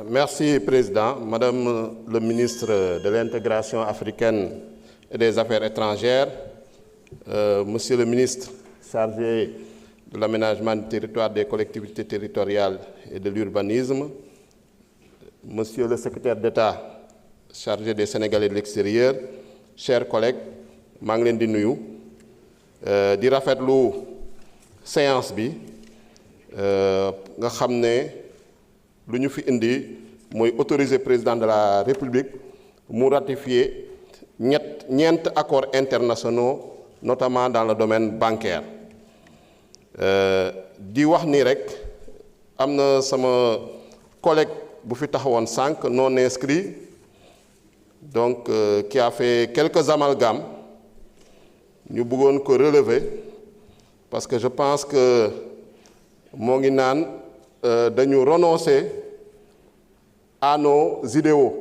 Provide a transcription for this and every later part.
Merci, Président. Madame le ministre de l'Intégration africaine et des Affaires étrangères, Monsieur le ministre chargé de l'aménagement du territoire, des collectivités territoriales et de l'urbanisme, Monsieur le secrétaire d'État chargé des Sénégalais de l'extérieur, chers collègues, maa ngi leen di nuyu di rafetlu séance bi nga xam ne lu ñu fi indi mooy autoriser président de la République mu ratifier ñeent accords internationaux notamment dans le domaine bancaire di wax ni rek am na sama collègue bu fi taxawoon sànq non inscrit donc qui a fait quelques amalgames ñu bëggoon ko relever parce que je pense que moo ngi naan dañu renoncer à nos idéaux,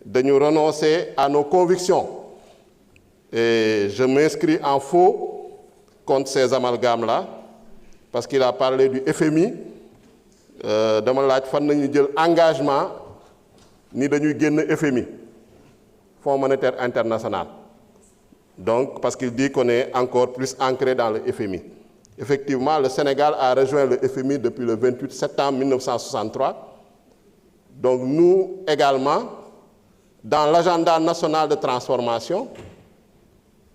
dañu renoncer à nos convictions. Et je m'inscris en faux contre ces amalgames-là, parce qu'il a parlé du FMI. Dama laaj fan nañu jël engagement ni dañuy génn FMI, Fonds monétaire international. Donc, parce qu'il dit qu'on est encore plus ancré dans le FMI. Effectivement, le Sénégal a rejoint le FMI depuis le 28 septembre 1963. Donc nous également, dans l'agenda national de transformation,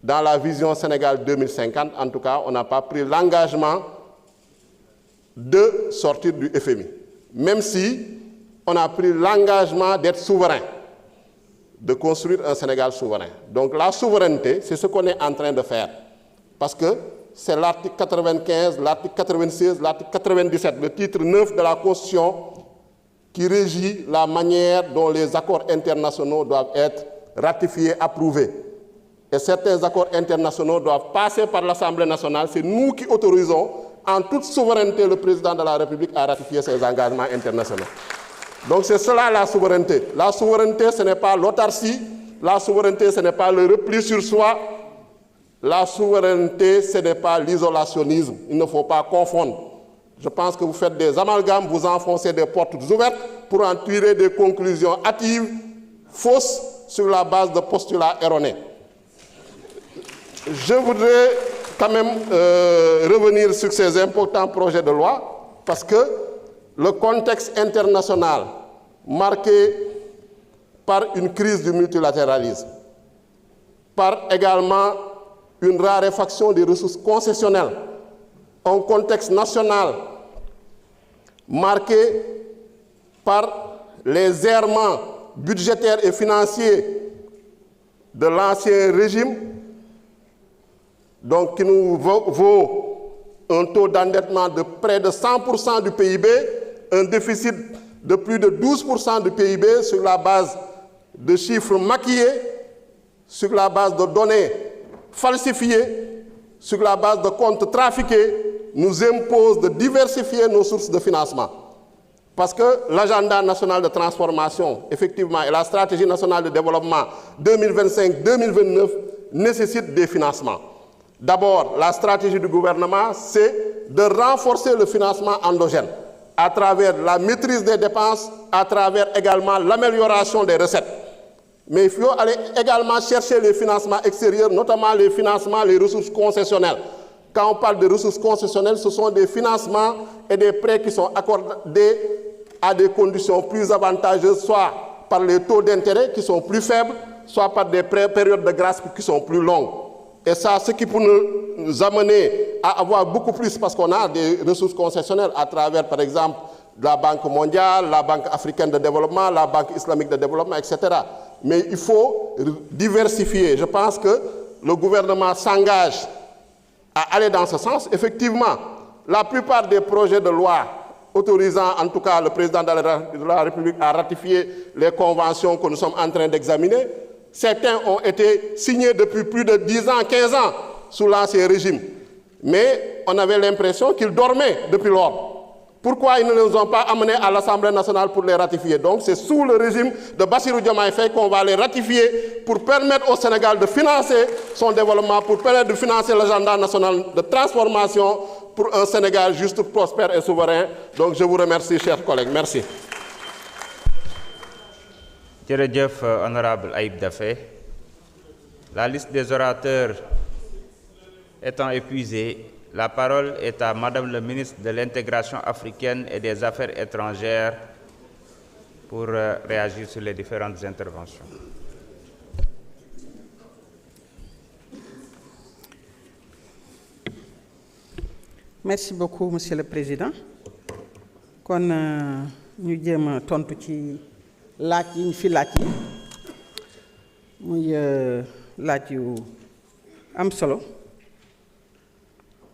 dans la vision Sénégal 2050, en tout cas, on n'a pas pris l'engagement de sortir du FMI. Même si on a pris l'engagement d'être souverain, de construire un Sénégal souverain. Donc la souveraineté, c'est ce qu'on est en train de faire. Parce que c'est l'article 95, l'article 96, l'article 97, le titre 9 de la Constitution qui régit la manière dont les accords internationaux doivent être ratifiés, approuvés. Et certains accords internationaux doivent passer par l'Assemblée nationale. C'est nous qui autorisons en toute souveraineté le président de la République à ratifier ces engagements internationaux. Donc c'est cela la souveraineté. La souveraineté, ce n'est pas l'autarcie. La souveraineté, ce n'est pas le repli sur soi. La souveraineté, ce n'est pas l'isolationnisme. Il ne faut pas confondre. Je pense que vous faites des amalgames, vous enfoncez des portes ouvertes pour en tirer des conclusions hâtives, fausses, sur la base de postulats erronés. Je voudrais quand même revenir sur ces importants projets de loi, parce que le contexte international marqué par une crise du multilatéralisme, par également une raréfaction des ressources concessionnelles, un contexte national marqué par les errements budgétaires et financiers de l'ancien régime, donc qui nous vaut un taux d'endettement de près de 100% du PIB, un déficit de plus de 12% du PIB sur la base de chiffres maquillés, sur la base de données falsifiées, sur la base de comptes trafiqués, nous impose de diversifier nos sources de financement. Parce que l'agenda national de transformation, effectivement, et la stratégie nationale de développement 2025-2029 nécessitent des financements. D'abord, la stratégie du gouvernement, c'est de renforcer le financement endogène à travers la maîtrise des dépenses, à travers également l'amélioration des recettes. Mais il faut aller également chercher les financements extérieurs, notamment les financements, les ressources concessionnelles. Quand on parle de ressources concessionnelles, ce sont des financements et des prêts qui sont accordés à des conditions plus avantageuses, soit par les taux d'intérêt qui sont plus faibles, soit par des périodes de grâce qui sont plus longues. Et ça, ce qui peut nous amener à avoir beaucoup plus, parce qu'on a des ressources concessionnelles à travers, par exemple, la Banque mondiale, la Banque africaine de développement, la Banque islamique de développement, etc. Mais il faut diversifier. Je pense que le gouvernement s'engage à aller dans ce sens. Effectivement, la plupart des projets de loi autorisant en tout cas le président de la République à ratifier les conventions que nous sommes en train d'examiner, certains ont été signés depuis plus de 10 ans, 15 ans sous l'ancien régime. Mais on avait l'impression qu'ils dormaient depuis lors. Pourquoi ils ne nous ont pas amenés à l'Assemblée nationale pour les ratifier? Donc c'est sous le régime de Bassirou Diomaye Faye qu'on va les ratifier pour permettre au Sénégal de financer son développement, pour permettre de financer l'agenda national de transformation pour un Sénégal juste, prospère et souverain. Donc je vous remercie, chers collègues. Merci. Jërëjëf, honorable Ayib Daffé. La liste des orateurs étant épuisée, la parole est à Madame le ministre de l'Intégration africaine et des Affaires étrangères pour réagir sur les différentes interventions. Merci beaucoup, Monsieur le Président. Kon ñu jéem a tontu ci laaj yi ñu fi laaj yi muy laaj yu am solo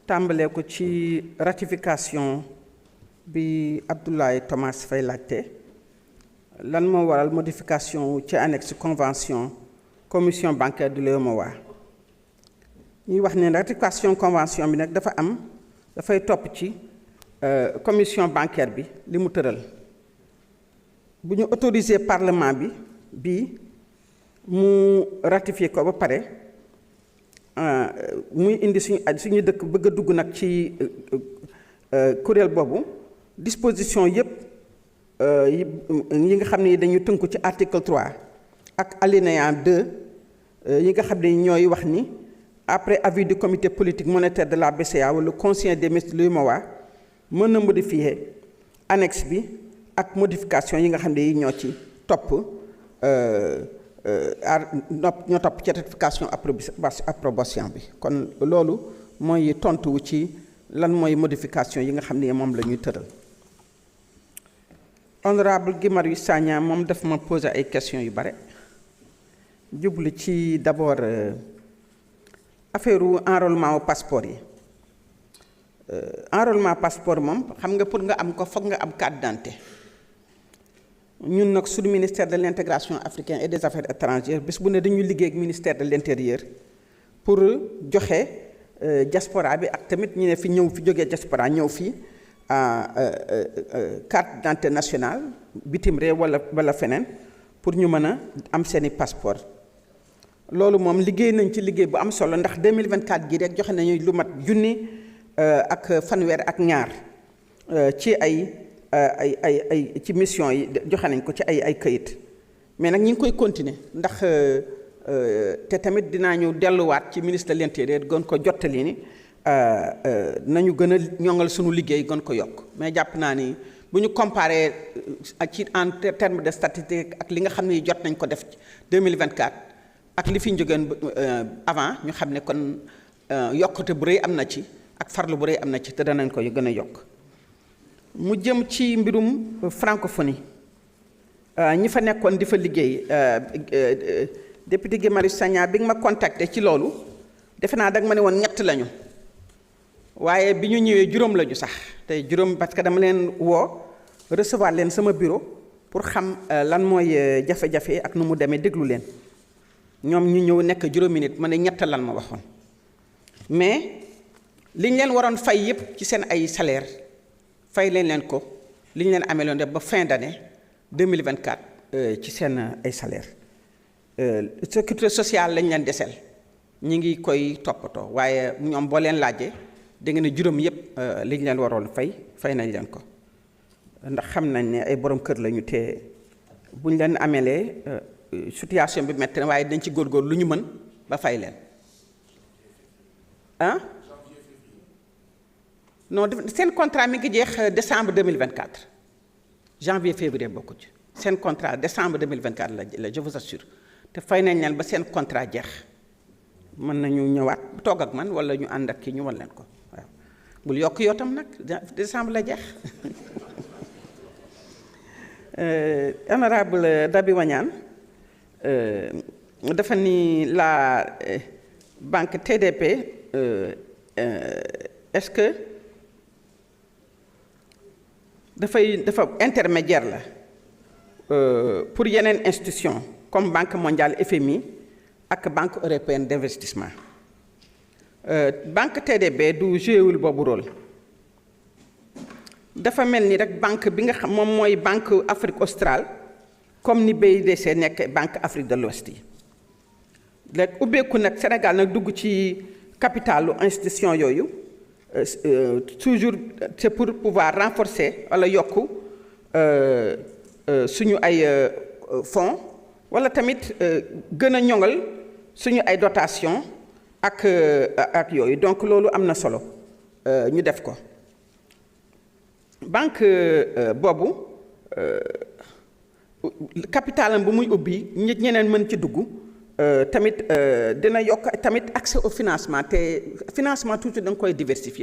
tàmbalee ko ci ratification bi Abdoulaye Thomas Faye laajte lan moo waral modification ci annexe convention commission bancaire de l'UEMOA. ñuy wax ne ratification convention bi nag dafay topp ci commission bancaire bi li mu tëral bu ñu autoriser parlement bi mu ratifier ko ba pare muy indi suñu dëkk bëgg a dugg nag ci kuréel boobu disposition yépp yi nga xam ne dañu tënku ci article 3 ak alinéa 2 yi nga xam ne ñooy wax ni après avis du comité politique monétaire de la BCEAO le conseil des ministres de l'UEMOA mën na modifier annexe bi ak modification yi nga xam ne yi ñoo ci topp ñoo topp ci ratification approbation bi kon loolu mooy tontu ci lan mooy modification yi nga xam ne moom la ñuy tëral. Honorable Guy Marius Sagna moom daf ma poser ay questions yu bare jublu ci d'abord affaire enrôlement au passeport yi enrôlement passeport moom xam nga pour nga am ko foog nga am carte d'identité ñun nag suñu ministère de l'intégration africaine et des affaires étrangères bés bu ne dañuy liggéey ak ministère de l'intérieur pour joxe diaspora bi ak tamit ñu ne fi ñëw fi jógee diaspora ñëw fi carte d'identité nationale bitim réew wala feneen pour ñu mën a am seeni passeport. loolu moom liggéey nañ ci liggéey bu am solo ndax 2024 gii rek joxe nañu lu mat junni ak fanweer ak ñaar ci ay ci mission yi joxe nañ ko ci ay këyit mais nag ñu ngi koy continuer ndax te tamit dinaa ñu delluwaat ci ministre de l'intérieur gën ko jottali ni nañu gën a ñoŋal sunu liggéey gën ko yokk mais jàpp naa ni bu ñu comparé ci en terme de statistique ak li nga xam ne jot nañ ko def 2024 ak li fi ñu jógeen avant ñu xam ne kon yokkute bu rëy am na ci ak farlu bu rëy am na ci te danañ ko gën a yokk mu jëm ci mbirum francophonie ñi fa nekkoon di fa liggéey député Guy Marius Sagna bi nga ma contacté ci loolu defe naa danga ma ne woon ñett lañu waaye bi ñu ñëwee juróom lañu sax te juróom parce que dama leen woo recevoir leen sama bureau pour xam lan mooy jafe-jafe ak nu mu demee déglu leen ñoom ñu ñëw nekk juróomi nit ma ne ñett lan ma waxoon mais liñ leen waroon fay yépp ci seen ay salaire fay leen ko liñ leen ameloon def ba fin d'année 2024 ci seen ay salaire sécurité sociale lañ leen desel ñi ngi koy toppatoo waaye ñoom boo leen laajee da nga ne juróom yépp liñ leen waroon fay nañ leen ko ndax xam nañ ne ay borom kër lañu te buñ leen amelee situation bi metti na waaye dañ ci góorgóor lu ñu mën ba fay leen non seen contrat mi ngi jeex décembre 2024 janvier février bokku ci seen contrat décembre 2024 la je vous assure te fay nañ leen ba seen contrat jeex mën nañu ñëwaat toog ak man wala ñu ànd ak kii ñu wan leen ko waaw bul yokk yoo tam nag décembre la jeex honorable Dabi Wañaan dafa ni la banque TDP est-ce que dafa intermédiaire la pour yeneen institution comme Banque mondiale FMI ak Banque européenne d'investissement banque TDB du jouéwul boobu rôle dafa mel ni rek banque bi nga xam moom mooy banque Afrique australe comme ni BIDC nekk banque Afrique de l'Ouest yi léegi ubbeeku nag Sénégal nag dugg ci capitalu institution yooyu toujours c'est pour pouvoir renforcer wala yokku suñu ay fonds wala tamit gën a ñoŋal suñu ay dotation ak yooyu donc loolu am na solo ñu def ko banque boobu capitalam bu muy ubbi ñeneen mën ci dugg tamit dina yokk tamit accès au financement te financement toujours da nga koy diversifier